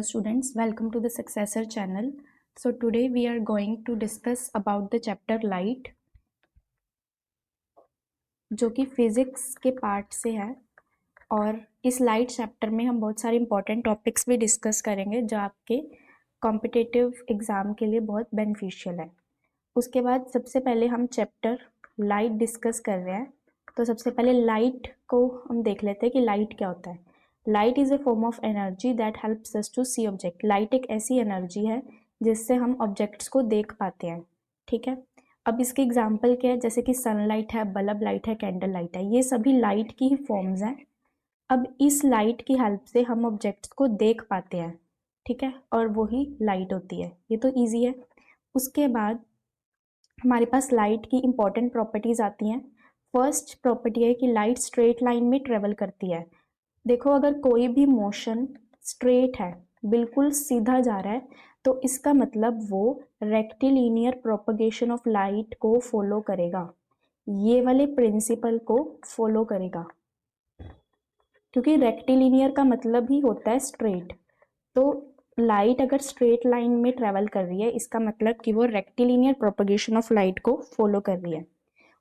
Hello students, welcome to the Successor channel. So today we are going to discuss about the chapter light, जो कि physics के part से है। और इस लाइट चैप्टर में हम बहुत सारे इंपॉर्टेंट टॉपिक्स भी डिस्कस करेंगे जो आपके कॉम्पिटिटिव एग्जाम के लिए बहुत बेनिफिशियल है। उसके बाद सबसे पहले हम चैप्टर लाइट डिस्कस कर रहे हैं। तो सबसे पहले लाइट को हम देख लेते हैं कि लाइट क्या होता है। Light is a form of energy that helps us to see object. Light एक ऐसी एनर्जी है जिससे हम ऑब्जेक्ट्स को देख पाते हैं। ठीक है, अब इसके एग्जाम्पल क्या है, जैसे कि सनलाइट है, बल्ब लाइट है, कैंडल लाइट है, ये सभी लाइट की ही फॉर्म्स हैं। अब इस लाइट की हेल्प से हम ऑब्जेक्ट्स को देख पाते हैं। ठीक है, और वही लाइट होती है। ये तो ईजी है। उसके बाद हमारे पास लाइट की इंपॉर्टेंट प्रॉपर्टीज आती हैं। फर्स्ट प्रॉपर्टी है कि लाइट स्ट्रेट लाइन में ट्रेवल करती है। देखो, अगर कोई भी मोशन स्ट्रेट है, बिल्कुल सीधा जा रहा है, तो इसका मतलब वो रेक्टिलिनियर प्रोपगेशन ऑफ लाइट को फॉलो करेगा। ये वाले प्रिंसिपल को फॉलो करेगा, क्योंकि रेक्टिलिनियर का मतलब ही होता है स्ट्रेट। तो लाइट अगर स्ट्रेट लाइन में ट्रेवल कर रही है, इसका मतलब कि वो रेक्टिलिनियर प्रोपगेशन ऑफ लाइट को फॉलो कर रही है।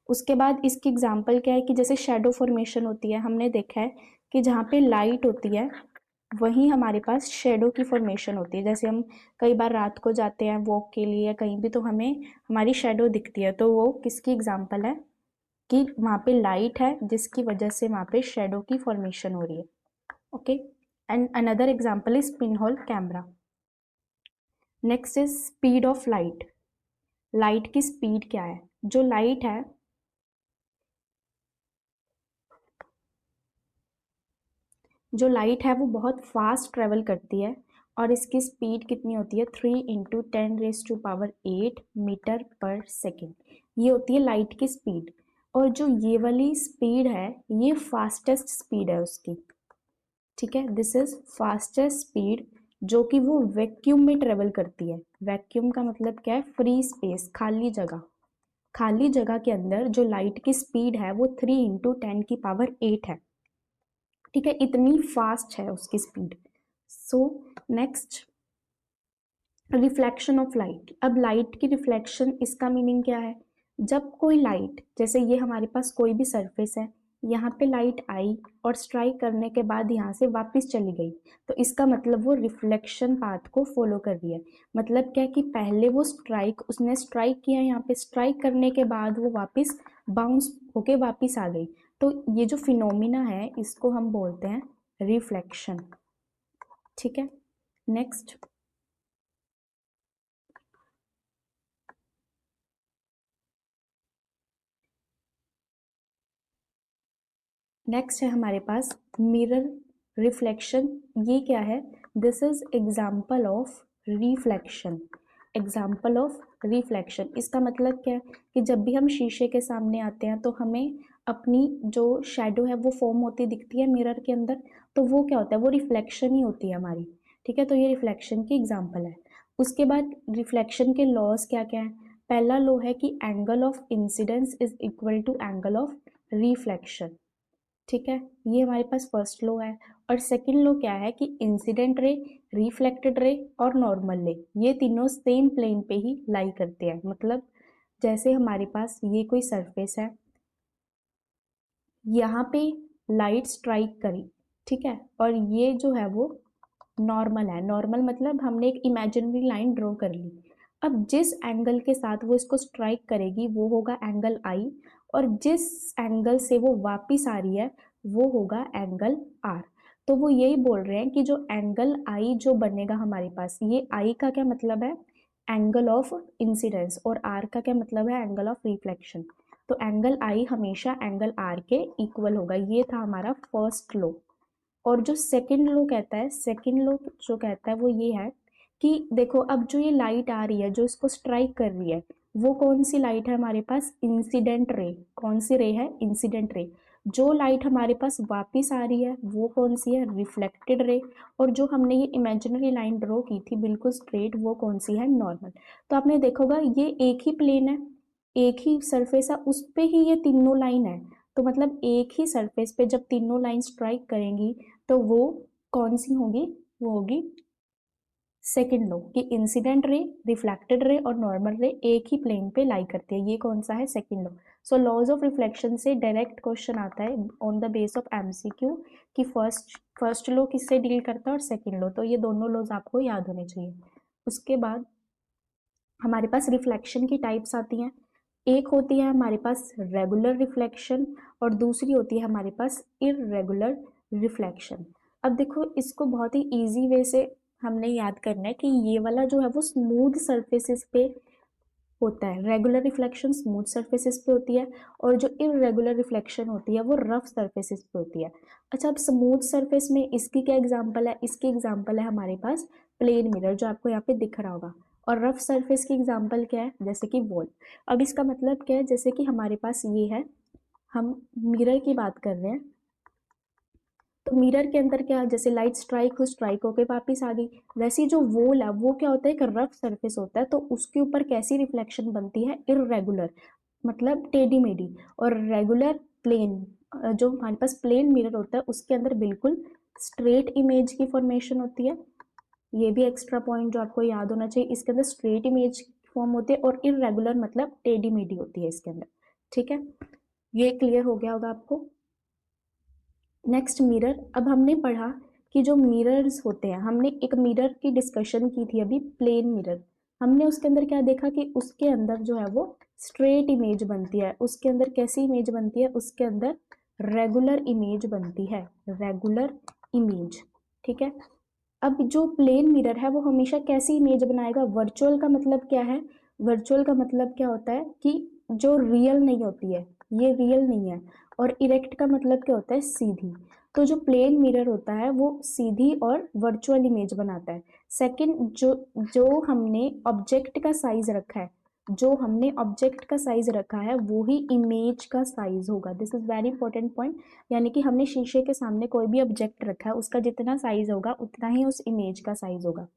उसके बाद इसकी एग्जांपल क्या है कि जैसे शैडो फॉर्मेशन होती है, हमने देखा है कि जहाँ पे लाइट होती है वहीं हमारे पास शेडो की फॉर्मेशन होती है। जैसे हम कई बार रात को जाते हैं वॉक के लिए कहीं भी, तो हमें हमारी शेडो दिखती है, तो वो किसकी एग्जांपल है कि वहाँ पे लाइट है जिसकी वजह से वहाँ पे शेडो की फॉर्मेशन हो रही है। Okay, and another example is pinhole camera. Next is speed of light. Light की स्पीड क्या है? जो लाइट है वो बहुत फास्ट ट्रेवल करती है, और इसकी स्पीड कितनी होती है? 3 × 10⁸ मीटर पर सेकेंड। ये होती है लाइट की स्पीड। और जो ये वाली स्पीड है, ये फास्टेस्ट स्पीड है उसकी। ठीक है, दिस इज फास्टेस्ट स्पीड, जो कि वो वैक्यूम में ट्रेवल करती है। वैक्यूम का मतलब क्या है? फ्री स्पेस, खाली जगह। खाली जगह के अंदर जो लाइट की स्पीड है वो 3 × 10⁸ है। ठीक है, इतनी फास्ट है उसकी speed. So next, reflection of light. अब लाइट की रिफ्लेक्शन, इसका मीनिंग क्या है? जब कोई लाइट, जैसे ये हमारे पास कोई भी सरफेस है, यहाँ पे लाइट आई और स्ट्राइक करने के बाद यहाँ से वापस चली गई, तो इसका मतलब वो रिफ्लेक्शन पाथ को फॉलो कर रही है। मतलब क्या कि पहले वो उसने स्ट्राइक किया, यहाँ पे स्ट्राइक करने के बाद वो वापस बाउंस होके वापस आ गई। तो ये जो फिनोमिना है इसको हम बोलते हैं रिफ्लेक्शन। ठीक है, नेक्स्ट नेक्स्ट है हमारे पास मिरर रिफ्लेक्शन। ये क्या है? This is example of reflection. Example of reflection, इसका मतलब क्या है कि जब भी हम शीशे के सामने आते हैं तो हमें अपनी जो शेडो है वो फॉर्म होती दिखती है मिरर के अंदर, तो वो क्या होता है? वो रिफ्लेक्शन ही होती है हमारी। ठीक है, तो ये रिफ्लेक्शन की एग्जाम्पल है। उसके बाद रिफ्लेक्शन के लॉज क्या क्या है? पहला लॉ है कि angle of incidence is equal to angle of reflection. ठीक है, ये हमारे पास फर्स्ट लो है। और सेकंड लो क्या है कि इंसिडेंट रे, रिफ्लेक्टेड रे और नॉर्मल रे, ये तीनों सेम प्लेन पे ही लाई करते हैं। मतलब जैसे हमारे पास ये कोई सरफेस है, यहाँ पे लाइट स्ट्राइक करी, ठीक है, और ये जो है वो नॉर्मल है। नॉर्मल मतलब हमने एक इमेजिनरी लाइन ड्रॉ कर ली। अब जिस एंगल के साथ वो इसको स्ट्राइक करेगी वो होगा एंगल आई, और जिस एंगल से वो वापिस आ रही है वो होगा एंगल आर। तो वो यही बोल रहे हैं कि जो एंगल आई जो बनेगा हमारे पास, ये आई का क्या मतलब है? एंगल ऑफ इंसिडेंस, और आर का क्या मतलब है? Angle of reflection. तो एंगल आई हमेशा एंगल आर के इक्वल होगा। ये था हमारा फर्स्ट लॉ। और जो सेकंड लॉ कहता है, सेकंड लॉ जो कहता है वो ये है कि देखो, अब जो ये लाइट आ रही है जो इसको स्ट्राइक कर रही है, वो कौन सी लाइट है हमारे पास? Incident ray. कौन सी रे है? Incident ray. जो लाइट हमारे पास वापिस आ रही है वो कौन सी है? Reflected ray. और जो हमने ये इमेजिनरी लाइन ड्रॉ की थी बिल्कुल स्ट्रेट, वो कौन सी है? नॉर्मल। तो आपने देखा होगा ये एक ही प्लेन है, एक ही सरफेस है, उस पे ही ये तीनों लाइन है। तो मतलब एक ही सरफेस पे जब तीनों लाइन स्ट्राइक करेंगी तो वो कौन सी होगी? वो होगी सेकेंड लॉ कि इंसिडेंट रे, रिफ्लेक्टेड रे और नॉर्मल रे एक ही प्लेन पे लाई करती है, ये कौन सा है, second law. So laws of reflection से डायरेक्ट क्वेश्चन आता है on the base of MCQ कि फर्स्ट लॉ किससे डील करता है और सेकेंड लॉ, तो ये दोनों लॉज आपको याद होने चाहिए। उसके बाद हमारे पास रिफ्लेक्शन की टाइप्स आती हैं, एक होती है हमारे पास रेगुलर रिफ्लेक्शन और दूसरी होती है हमारे पास इररेगुलर रिफ्लेक्शन। अब देखो इसको बहुत ही इजी वे से हमने याद करना है कि ये वाला जो है वो स्मूथ सरफेसेस पे होता है, रेगुलर रिफ्लेक्शन स्मूथ सरफेसेस पे होती है और जो इररेगुलर रिफ्लेक्शन होती है वो रफ सरफेसेस पे होती है। अच्छा, अब स्मूथ सरफेस में इसकी क्या एग्जांपल है, इसकी एग्जांपल है हमारे पास प्लेन मिरर जो आपको यहाँ पे दिख रहा होगा, और रफ सरफेस की एग्जांपल क्या है, जैसे कि वॉल। अब इसका मतलब क्या है, जैसे कि हमारे पास ये है, हम मिरर की बात कर रहे हैं, तो मिरर के अंदर क्या, जैसे लाइट स्ट्राइक हो, स्ट्राइक होके वापिस आ गई, वैसे जो वोल है वो क्या होता है, एक रफ सरफेस होता है, तो उसके ऊपर कैसी रिफ्लेक्शन बनती है, इररेगुलर, मतलब टेढ़ी मेढ़ी। और रेगुलर प्लेन, जो हमारे पास प्लेन मिरर होता है उसके अंदर बिल्कुल स्ट्रेट इमेज की फॉर्मेशन होती है, ये भी एक्स्ट्रा पॉइंट जो आपको याद होना चाहिए, इसके अंदर स्ट्रेट इमेज फॉर्म होती है और इररेगुलर मतलब टेढ़ी मेढ़ी होती है इसके अंदर। ठीक है, ये क्लियर हो गया होगा आपको। नेक्स्ट मिरर, अब हमने पढ़ा कि जो मिरर्स होते हैं, हमने एक मिरर की डिस्कशन की थी अभी, प्लेन मिरर, हमने उसके अंदर क्या देखा कि उसके अंदर जो है वो स्ट्रेट इमेज बनती है, उसके अंदर कैसी इमेज बनती है, उसके अंदर रेगुलर इमेज बनती है, रेगुलर इमेज। ठीक है, अब जो प्लेन मिरर है वो हमेशा कैसी इमेज बनाएगा, वर्चुअल का मतलब क्या है, वर्चुअल का मतलब क्या होता है कि जो रियल नहीं होती है, ये रियल नहीं है, और इरेक्ट का मतलब क्या होता है, सीधी। तो जो प्लेन मिरर होता है वो सीधी और वर्चुअल इमेज बनाता है। सेकंड, जो जो हमने ऑब्जेक्ट का साइज रखा है, जो हमने ऑब्जेक्ट का साइज रखा है वो ही इमेज का साइज होगा, this is very important point. यानी कि हमने शीशे के सामने कोई भी ऑब्जेक्ट रखा है, उसका जितना साइज होगा उतना ही उस इमेज का साइज होगा।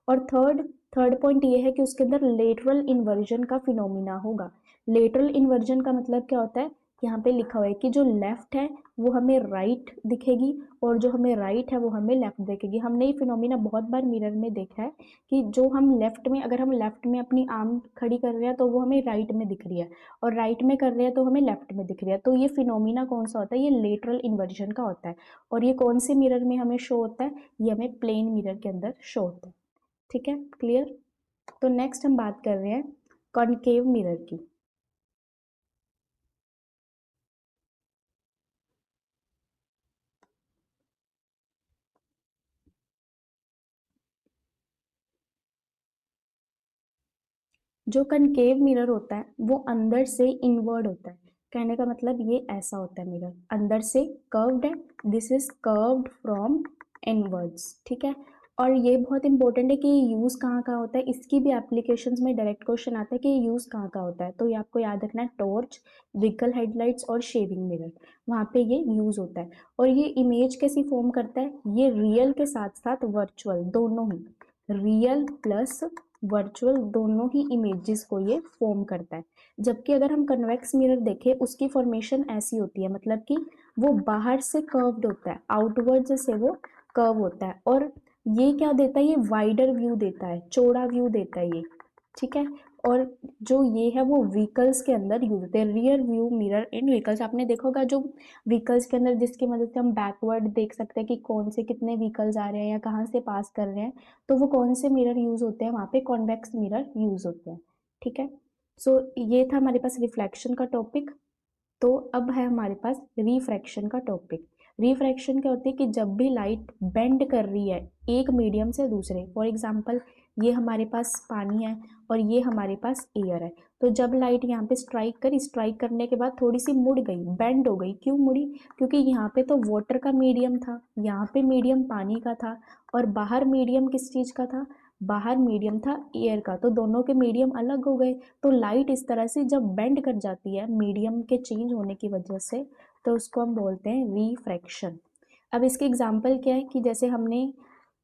और थर्ड थर्ड पॉइंट ये है कि उसके अंदर लेटरल इन्वर्जन का फिनोमिना होगा। लेटरल इन्वर्जन का मतलब क्या होता है, यहाँ पे लिखा हुआ है कि जो लेफ्ट है वो हमें राइट दिखेगी और जो हमें राइट है वो हमें लेफ्ट दिखेगी। हमने ये फिनोमिना बहुत बार मिरर में देखा है कि जो हम लेफ्ट में, अगर हम लेफ्ट में अपनी आर्म खड़ी कर रहे हैं तो वो हमें राइट में दिख रही है, और राइट में कर रहे हैं तो हमें लेफ्ट में दिख रही है। तो ये फिनोमिना कौन सा होता है, ये लेटरल इन्वर्जन का होता है। और ये कौन से मिरर में हमें शो होता है, ये हमें प्लेन मिरर के अंदर शो होता है। ठीक है, क्लियर। तो नेक्स्ट हम बात कर रहे हैं कॉनकेव मिरर की। जो कनकेव मिरर होता है वो अंदर से इनवर्ड होता है, कहने का मतलब ये ऐसा होता है, मिरर अंदर से कर्व्ड है, this is curved from inwards. ठीक है, और ये बहुत इंपॉर्टेंट है कि ये यूज़ कहाँ कहाँ होता है, इसकी भी एप्लीकेशंस में डायरेक्ट क्वेश्चन आता है कि ये यूज़ कहाँ कहाँ होता है, तो ये आपको याद रखना है, टॉर्च, व्हीकल हेडलाइट्स और शेविंग मिरर, वहाँ पे ये यूज़ होता है। और ये इमेज कैसी फॉर्म करता है, ये रियल के साथ साथ वर्चुअल दोनों ही, रियल प्लस वर्चुअल दोनों ही इमेजेस को ये फॉर्म करता है। जबकि अगर हम कन्वेक्स मिरर देखें उसकी फॉर्मेशन ऐसी होती है, मतलब कि वो बाहर से कर्व्ड होता है, आउटवर्ड से वो कर्व होता है, और ये क्या देता है, ये वाइडर व्यू देता है, चौड़ा व्यू देता है ये। ठीक है, और जो ये है वो व्हीकल्स के अंदर यूज होते हैं, रियर व्यू मिरर इन व्हीकल्स, आपने देखा होगा जो व्हीकल्स के अंदर जिसकी मदद से हम बैकवर्ड देख सकते हैं कि कौन से कितने व्हीकल्स आ रहे हैं या कहाँ से पास कर रहे हैं, तो वो कौन से मिरर यूज होते हैं, वहाँ पे कॉन्वेक्स मिरर यूज होते हैं। ठीक है, सो ये था हमारे पास रिफ्लेक्शन का टॉपिक। तो अब है हमारे पास रिफ्रैक्शन का टॉपिक। रिफ्रैक्शन क्या होती है कि जब भी लाइट बेंड कर रही है एक मीडियम से दूसरे, फॉर एग्जांपल ये हमारे पास पानी है और ये हमारे पास एयर है, तो जब लाइट यहाँ पे स्ट्राइक करी, स्ट्राइक करने के बाद थोड़ी सी मुड़ गई, बेंड हो गई, क्यों मुड़ी, क्योंकि यहाँ पे तो वाटर का मीडियम था, यहाँ पे मीडियम पानी का था, और बाहर मीडियम किस चीज़ का था, बाहर मीडियम था एयर का, तो दोनों के मीडियम अलग हो गए। तो लाइट इस तरह से जब बेंड कर जाती है मीडियम के चेंज होने की वजह से, तो उसको हम बोलते हैं रिफ्रैक्शन। अब इसके एग्जांपल क्या है कि जैसे हमने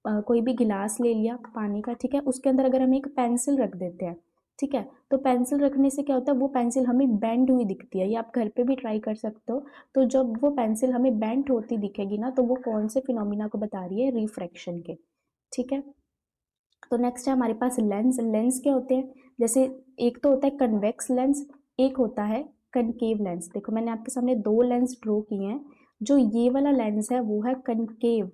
कोई भी गिलास ले लिया पानी का, ठीक है, उसके अंदर अगर हम एक पेंसिल रख देते हैं, ठीक है, तो पेंसिल रखने से क्या होता है, वो पेंसिल हमें बेंड हुई दिखती है, ये आप घर पे भी ट्राई कर सकते हो। तो जब वो पेंसिल हमें बेंड होती दिखेगी ना, तो वो कौन से फिनोमिना को बता रही है, रिफ्रैक्शन के। ठीक है, तो नेक्स्ट है हमारे पास लेंस। लेंस क्या होते हैं, जैसे एक तो होता है कन्वेक्स लेंस, एक होता है कनकेव लेंस। देखो मैंने आपके सामने दो लेंस ड्रॉ किए हैं। जो ये वाला लेंस है वो है concave,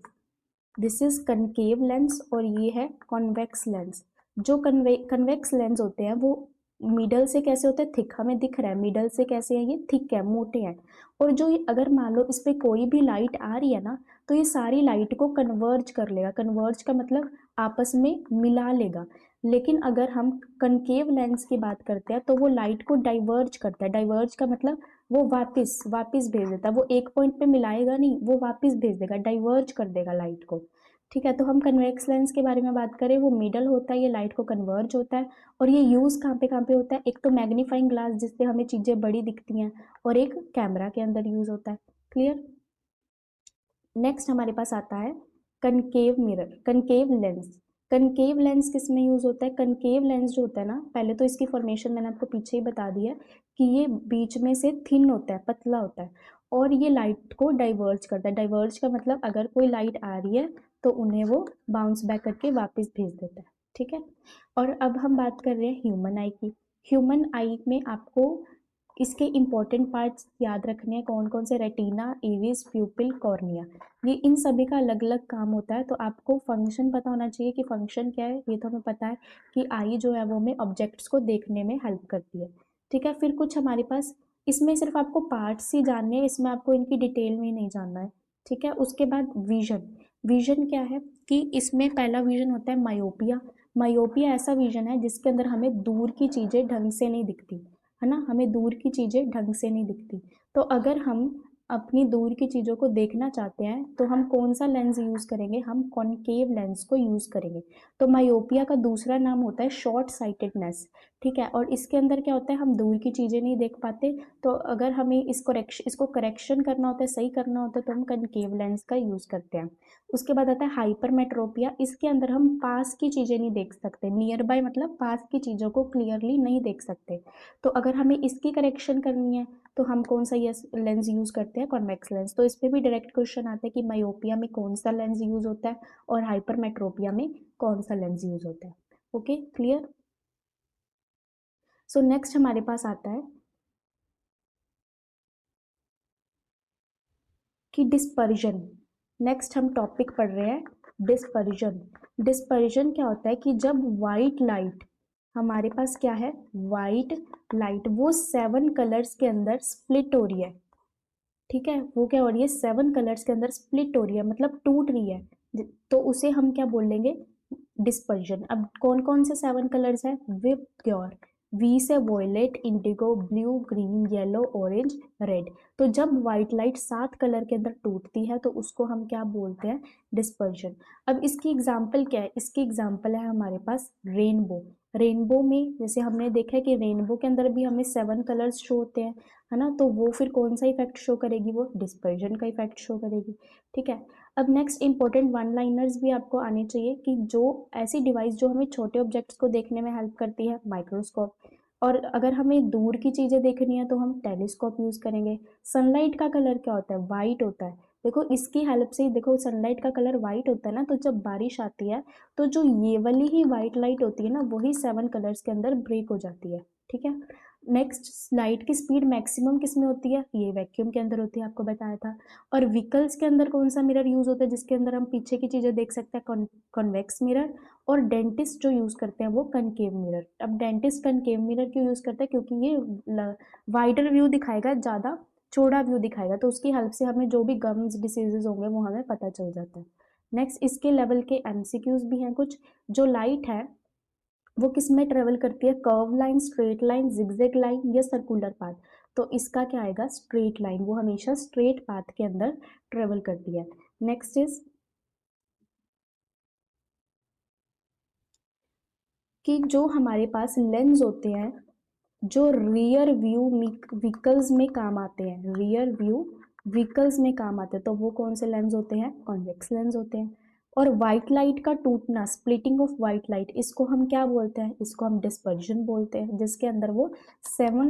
this is concave lens, और ये है कॉन्वेक्स लेंस। जो कन्वेक्स लेंस होते हैं वो मिडल से कैसे होते हैं, थिक, हमें दिख रहा है मिडल से कैसे है, ये थिक है, मोटे हैं। और जो अगर मान लो इस पर कोई भी लाइट आ रही है ना, तो ये सारी लाइट को कन्वर्ज कर लेगा। कन्वर्ज का मतलब आपस में मिला लेगा। लेकिन अगर हम कनकेव लेंस की बात करते हैं तो वो लाइट को डाइवर्ज करता है। डाइवर्ज का मतलब वो वापस वापस भेज देता है, वो एक पॉइंट पे मिलाएगा नहीं, वो वापस भेज देगा, डाइवर्ज कर देगा लाइट को। ठीक है, तो हम कन्वेक्स लेंस के बारे में बात करें, वो मिडल होता है, ये लाइट को कन्वर्ज होता है। और ये यूज़ कहाँ पे होता है, एक तो मैग्नीफाइंग ग्लास जिससे हमें चीज़ें बड़ी दिखती हैं, और एक कैमरा के अंदर यूज़ होता है। क्लियर। नेक्स्ट हमारे पास आता है concave mirror, concave lens. Concave lens किस में यूज होता है, कनकेव लेंस जो होता है ना, पहले तो इसकी फॉर्मेशन मैंने आपको पीछे ही बता दिया कि ये बीच में से थिन होता है, पतला होता है, और ये लाइट को डाइवर्ज करता है। डाइवर्ज का मतलब अगर कोई लाइट आ रही है तो उन्हें वो बाउंस बैक करके वापस भेज देता है। ठीक है, और अब हम बात कर रहे हैं ह्यूमन आई की। ह्यूमन आई में आपको इसके इंपॉर्टेंट पार्ट्स याद रखने हैं, कौन कौन से, रेटिना, इरिस, प्यूपिल, कॉर्निया। ये इन सभी का अलग अलग काम होता है, तो आपको फंक्शन पता होना चाहिए कि फंक्शन क्या है। ये तो हमें पता है कि आई जो है वो हमें ऑब्जेक्ट्स को देखने में हेल्प करती है। ठीक है, फिर कुछ हमारे पास इसमें सिर्फ आपको पार्ट्स ही जानने हैं, इसमें आपको इनकी डिटेल में नहीं जानना है। ठीक है, उसके बाद विजन। विजन क्या है कि इसमें पहला विजन होता है मायोपिया। मायोपिया ऐसा विजन है जिसके अंदर हमें दूर की चीज़ें ढंग से नहीं दिखती, है ना, हमें दूर की चीज़ें ढंग से नहीं दिखती। तो अगर हम अपनी दूर की चीज़ों को देखना चाहते हैं तो हम कौन सा लेंस यूज़ करेंगे, हम कॉनकेव लेंस को यूज़ करेंगे। तो मायोपिया का दूसरा नाम होता है शॉर्ट साइटेडनेस। ठीक है, और इसके अंदर क्या होता है, हम दूर की चीज़ें नहीं देख पाते। तो अगर हमें इसको करेक्शन करना होता है, सही करना होता है, तो हम कनकेव लेंस का यूज़ करते हैं। उसके बाद आता है हाइपरमेट्रोपिया। इसके अंदर हम पास की चीज़ें नहीं देख सकते, नियर बाय मतलब पास की चीज़ों को क्लियरली नहीं देख सकते। तो अगर हमें इसकी करेक्शन करनी है तो हम कौन सा ये लेंस यूज़ करते हैं, कॉन्वेक्स लेंस। तो इस पे भी डायरेक्ट क्वेश्चन आता है कि मायोपिया में कौन सा लेंस यूज़ होता है और हाइपरमेट्रोपिया में कौन सा लेंस यूज़ होता है। Okay, clear. सो नेक्स्ट हमारे पास आता है कि डिस्पर्जन। नेक्स्ट हम टॉपिक पढ़ रहे हैं डिस्पर्जन। डिस्पर्जन क्या होता है कि जब वाइट लाइट, हमारे पास क्या है, वाइट लाइट, वो 7 कलर्स के अंदर स्प्लिट हो रही है। ठीक है, वो क्या हो रही है, 7 कलर्स के अंदर स्प्लिट हो रही है, मतलब टूट रही है। तो उसे हम क्या बोलेंगे, डिस्पर्जन। अब कौन कौन से 7 कलर्स है, विप ग्योर, वी से violet, indigo, blue, green, yellow, orange, red. तो जब व्हाइट लाइट 7 कलर के अंदर टूटती है तो उसको हम क्या बोलते हैं, डिस्पर्जन। अब इसकी एग्जाम्पल क्या है, इसकी एग्जाम्पल है हमारे पास रेनबो। रेनबो में जैसे हमने देखा है कि रेनबो के अंदर भी हमें 7 कलर्स शो होते हैं, है ना, तो वो फिर कौन सा इफेक्ट शो करेगी, वो डिस्पर्जन का इफेक्ट शो करेगी। ठीक है, अब नेक्स्ट इंपॉर्टेंट वन लाइनर्स भी आपको आने चाहिए कि जो ऐसी डिवाइस जो हमें छोटे ऑब्जेक्ट्स को देखने में हेल्प करती है, माइक्रोस्कोप। और अगर हमें दूर की चीज़ें देखनी है तो हम टेलीस्कोप यूज़ करेंगे। सनलाइट का कलर क्या होता है, वाइट होता है। देखो इसकी हेल्प से ही, देखो सनलाइट का कलर वाइट होता है ना, तो जब बारिश आती है तो जो ये वाली ही वाइट लाइट होती है ना, वही 7 कलर्स के अंदर ब्रेक हो जाती है। ठीक है, नेक्स्ट लाइट की स्पीड मैक्सिमम किस में होती है, ये वैक्यूम के अंदर होती है, आपको बताया था। और व्हीकल्स के अंदर कौन सा मिरर यूज होता है जिसके अंदर हम पीछे की चीजें देख सकते हैं, कॉन्वेक्स मिरर। और डेंटिस्ट जो यूज करते हैं वो कनकेव मिरर। अब डेंटिस्ट कनकेव मिरर क्यों यूज करते हैं, क्योंकि ये वाइडर व्यू दिखाएगा, ज्यादा चौड़ा व्यू दिखाएगा, तो उसकी हेल्प से हमें जो भी गम्स डिसीजेज होंगे वो हमें पता चल जाता है। नेक्स्ट इसके लेवल के एमसीक्यूज भी हैं कुछ। जो लाइट है वो किस में ट्रेवल करती है, curve line, straight line, zigzag line या सर्कुलर पाथ। तो इसका क्या आएगा, स्ट्रेट लाइन, वो हमेशा स्ट्रेट पाथ के अंदर ट्रेवल करती है। नेक्स्ट इज कि जो हमारे पास लेंस होते हैं जो रियर व्यू व्हीकल्स में काम आते हैं, रियर व्यू व्हीकल्स में काम आते हैं, तो वो कौन से लेंस होते हैं, कॉन्वेक्स लेंस होते हैं। और वाइट लाइट का टूटना, स्प्लिटिंग ऑफ वाइट लाइट, इसको हम क्या बोलते हैं, इसको हम डिस्पर्जन बोलते हैं, जिसके अंदर वो 7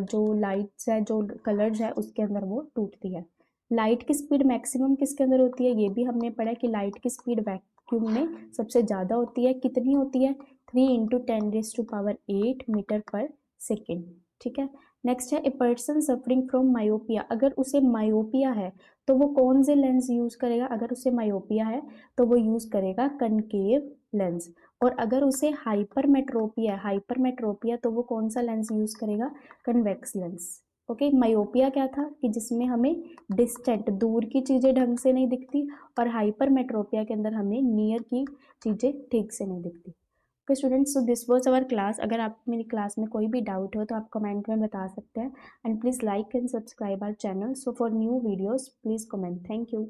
जो लाइट्स है, जो कलर्स है, उसके अंदर वो टूटती है। लाइट की स्पीड मैक्सिमम किसके अंदर होती है, ये भी हमने पढ़ा कि लाइट की स्पीड वैक्यूम में सबसे ज़्यादा होती है। कितनी होती है? 3 × 10⁸ मीटर पर सेकेंड। ठीक है। नेक्स्ट है a person suffering from myopia. अगर उसे मायोपिया है तो वो कौन से लेंस यूज़ करेगा? अगर उसे मायोपिया है तो वो यूज़ करेगा कनकेव लेंस। और अगर उसे हाइपरमेट्रोपिया तो वो कौन सा लेंस यूज़ करेगा? Convex lens. ओके। मायोपिया क्या था कि जिसमें हमें डिस्टेंट दूर की चीज़ें ढंग से नहीं दिखती, और हाइपरमेट्रोपिया के अंदर हमें नियर की चीज़ें ठीक से नहीं दिखती। Okay students, so this was our class. अगर आप मेरी क्लास में कोई भी डाउट हो तो आप कमेंट में बता सकते हैं। And please like and subscribe our channel. So for new videos please comment. Thank you.